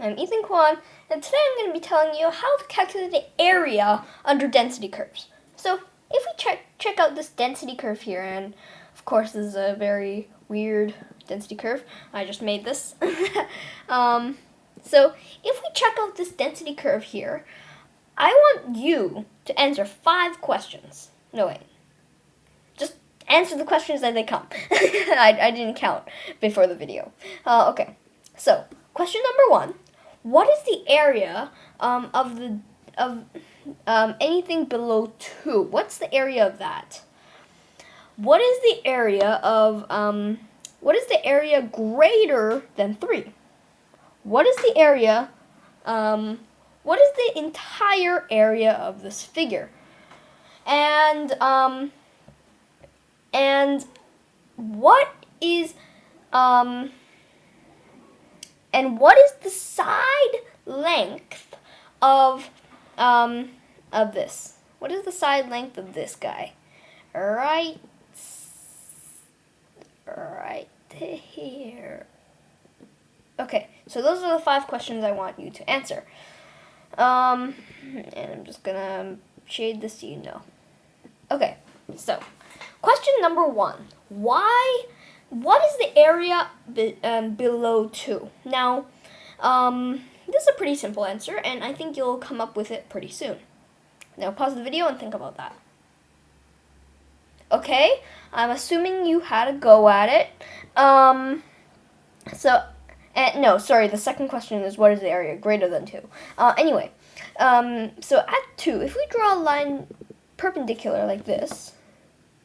I'm Ethan Kwan, and today I'm going to be telling you how to calculate the area under density curves. So if we check out this density curve here, and of course this is a very weird density curve. I just made this. So if we check out this density curve here, I want you to answer 5 questions. No, wait. Just answer the questions as they come. I didn't count before the video. Okay, so question number 1. What is the area of anything below 2? What's the area of that? What is the area of what is the area greater than 3? What is the area what is the entire area of this figure? And what is the side length of this? What is the side length of this guy? Right here. Okay, so those are the 5 questions I want you to answer. And I'm just gonna shade this so you know. Okay, so question number 1. What is the area below 2? Now, this is a pretty simple answer, and I think you'll come up with it pretty soon. Now, pause the video and think about that. Okay, I'm assuming you had a go at it. No, sorry, the second question is what is the area greater than 2? Anyway, so at 2, if we draw a line perpendicular like this,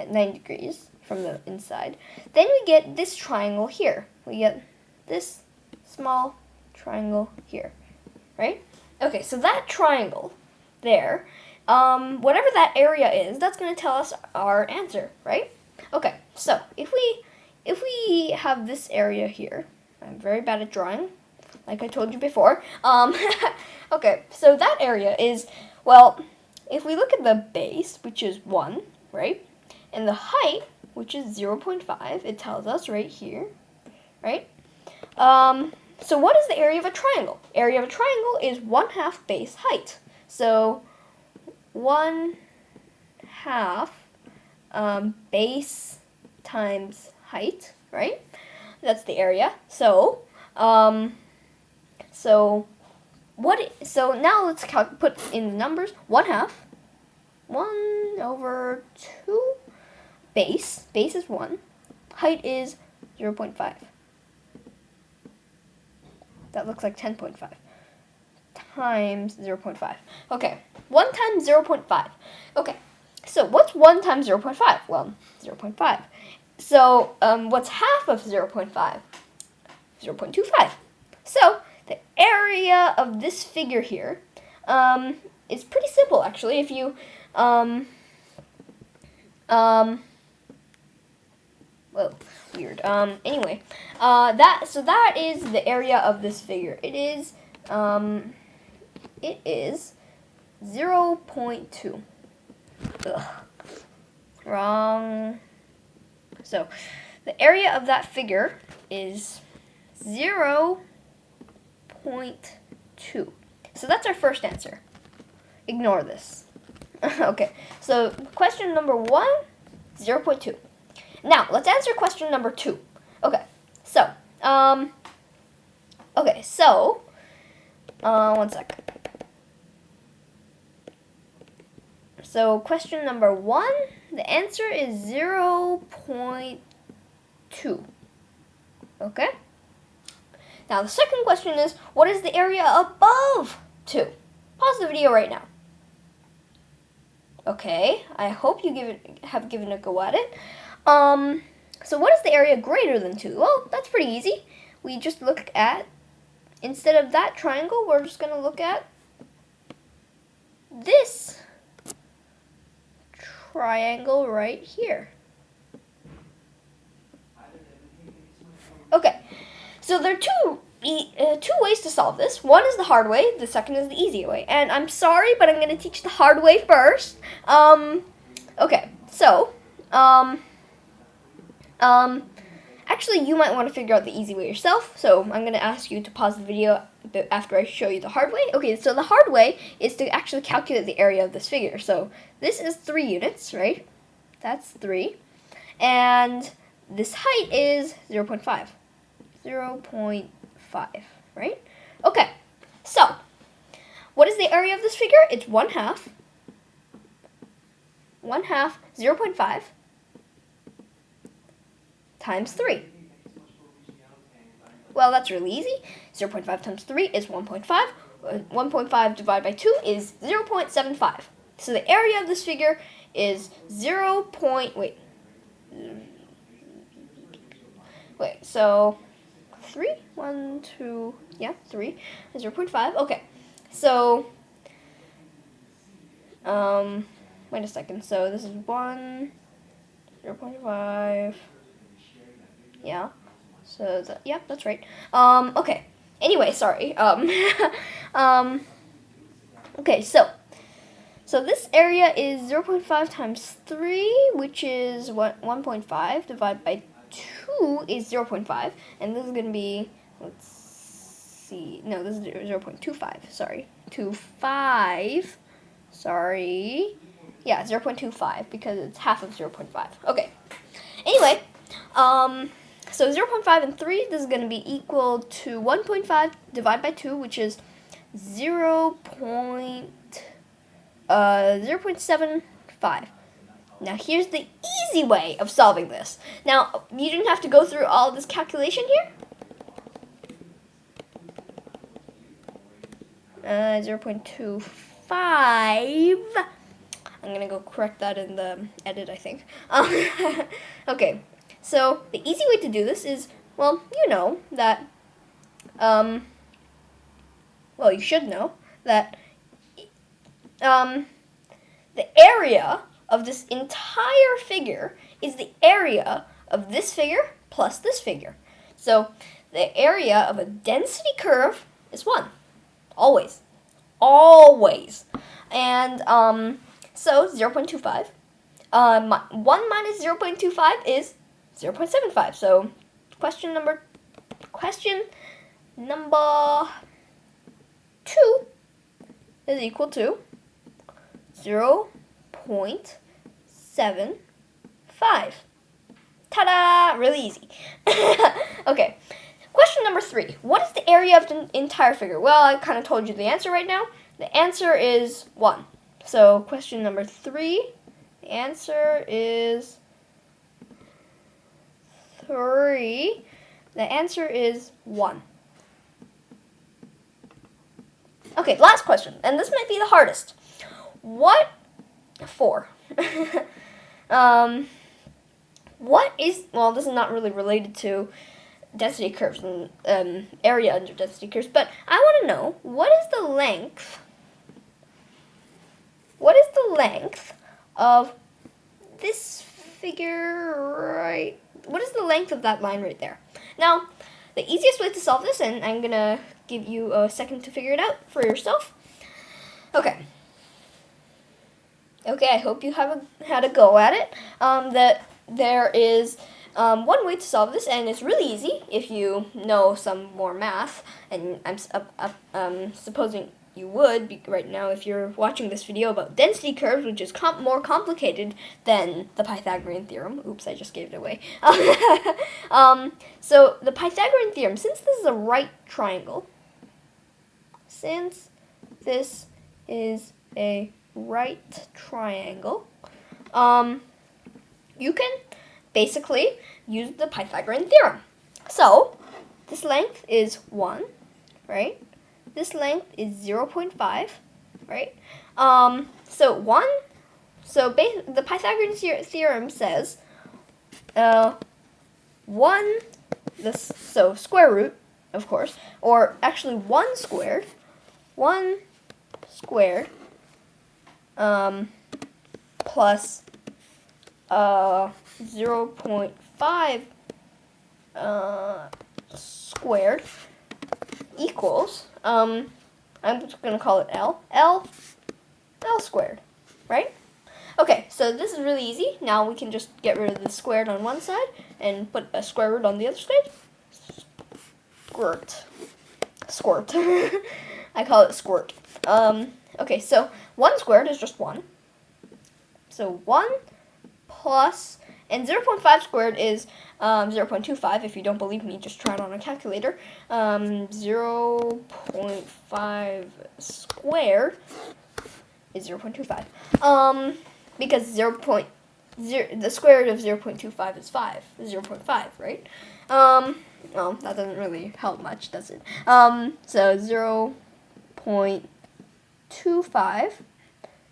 at 90 degrees from the inside, then we get this triangle here. We get this small triangle here, right? Okay, so that triangle there, whatever that area is, that's going to tell us our answer, right? Okay, so if we have this area here, I'm very bad at drawing, like I told you before. Okay, so that area is, well, if we look at the base, which is 1, right? And the height, which is 0.5, it tells us right here, right? So what is the area of a triangle? Area of a triangle is 1/2 base height. So 1/2 base times height, right? That's the area. So now let's put in the numbers. 1/2, 1/2, base is 1, height is 0.5. That looks like 10.5 times 0.5. Okay, 1 times 0.5. Okay, so what's 1 times 0.5? Well, 0.5. So what's half of 0.5? 0.25. So the area of this figure here is pretty simple, actually. If you whoa, weird. Anyway, that is the area of this figure. It is 0.2. Ugh. Wrong. So the area of that figure is 0.2. So that's our first answer. Ignore this. Okay, so question number 1, 0.2. Now, let's answer question number 2. Okay, so, one sec. So, question number 1, the answer is 0.2. Okay? Now, the second question is, what is the area above 2? Pause the video right now. Okay, I hope you have given a go at it. So what is the area greater than 2? Well, that's pretty easy. We just look at, instead of that triangle, we're just going to look at this triangle right here. Okay, so there are two ways to solve this. One is the hard way, the second is the easy way. And I'm sorry, but I'm going to teach the hard way first. Okay, so, Actually, you might want to figure out the easy way yourself, so I'm going to ask you to pause the video after I show you the hard way. Okay, so the hard way is to actually calculate the area of this figure. So this is 3 units, right? That's 3. And this height is 0.5. 0.5, right? Okay, so what is the area of this figure? It's 1/2. 1/2, 0.5 times 3. Well, that's really easy. 0.5 times 3 is 1.5. 1.5 divided by 2 is 0.75. So the area of this figure is 0. Wait, so 3? 1, 2, yeah, 3. 0.5. Okay, so, wait a second. So this is 1, 0.5. Yeah. So yeah, that's right. Okay. Anyway, sorry. Okay. So this area is 0.5 times 3, which is what 1.5 divided by 2 is 0.5, and this is gonna be, let's see. No, this is 0.25. Sorry, 25. Sorry. Yeah, 0.25 because it's half of 0.5. Okay. Anyway, so 0.5 and 3, this is going to be equal to 1.5 divided by 2, which is 0.75. Now here's the easy way of solving this. Now, you didn't have to go through all this calculation here. 0.25. I'm going to go correct that in the edit, I think. Okay. So the easy way to do this is, well, you know that, well, you should know that the area of this entire figure is the area of this figure plus this figure. So the area of a density curve is 1. Always. Always. And so 0.25. 1 minus 0.25 is 0.75. So question number 2 is equal to 0.75. Ta-da! Really easy. Okay. Question number 3. What is the area of the entire figure? Well, I kind of told you the answer right now. The answer is 1. So question number 3, the answer is 3. The answer is 1. Okay, last question, and this might be the hardest. What for? What is, well, this is not really related to density curves and area under density curves, but I want to know, what is the length of this figure right? What is the length of that line right there? Now, the easiest way to solve this, and I'm going to give you a second to figure it out for yourself. Okay, I hope you had a go at it. That there is one way to solve this, and it's really easy if you know some more math, and I'm supposing you would right now if you're watching this video about density curves, which is more complicated than the Pythagorean theorem. Oops, I just gave it away. So the Pythagorean theorem, since this is a right triangle, you can basically use the Pythagorean theorem. So this length is 1, right? This length is 0.5, right? So the Pythagorean theorem says so square root, of course, or actually 1 squared plus 0.5 squared equals, I'm just going to call it L squared, right? Okay, so this is really easy. Now we can just get rid of the squared on one side and put a square root on the other side. Squirt. I call it squirt. Okay, so 1 squared is just 1. So 1 plus, and 0.5 squared is 0.25. If you don't believe me, just try it on a calculator. 0.5 squared is 0.25. Because the square root of 0.25 is 5. 0.5, right? Well, that doesn't really help much, does it? So 0.25.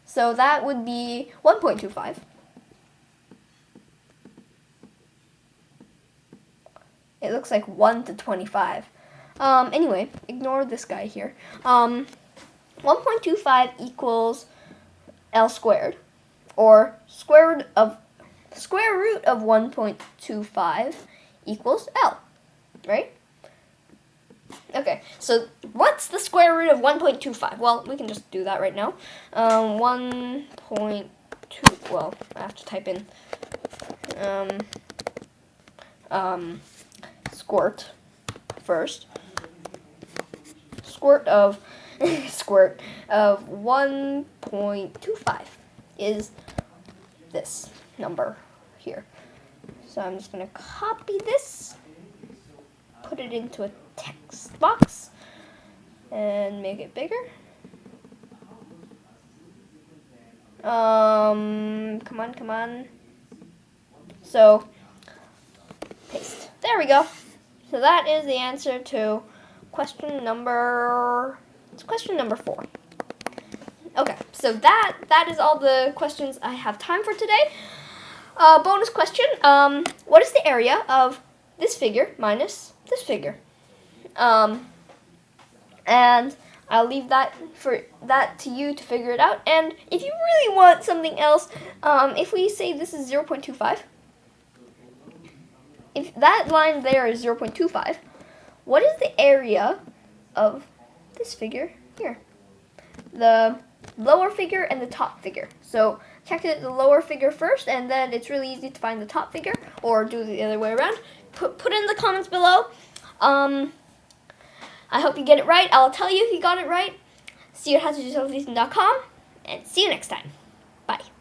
So that would be 1.25. It looks like 1 to 25. Anyway, ignore this guy here. 1.25 equals L squared, or square root of 1.25 equals L, right? Okay, so what's the square root of 1.25? Well, we can just do that right now. 1.2, well, I have to type in squirt first. Squirt of 1.25 is this number here. So I'm just going to copy this, put it into a text box, and make it bigger. Come on. So, paste. There we go. So that is the answer to question number 4. Okay, so that is all the questions I have time for today. Bonus question, what is the area of this figure minus this figure? And I'll leave that to you to figure it out. And if you really want something else, if we say this is 0.25, if that line there is 0.25, what is the area of this figure here? The lower figure and the top figure. So calculate the lower figure first, and then it's really easy to find the top figure, or do the other way around. Put in the comments below. I hope you get it right. I'll tell you if you got it right. See you at howtodosolvereason.com, and see you next time. Bye.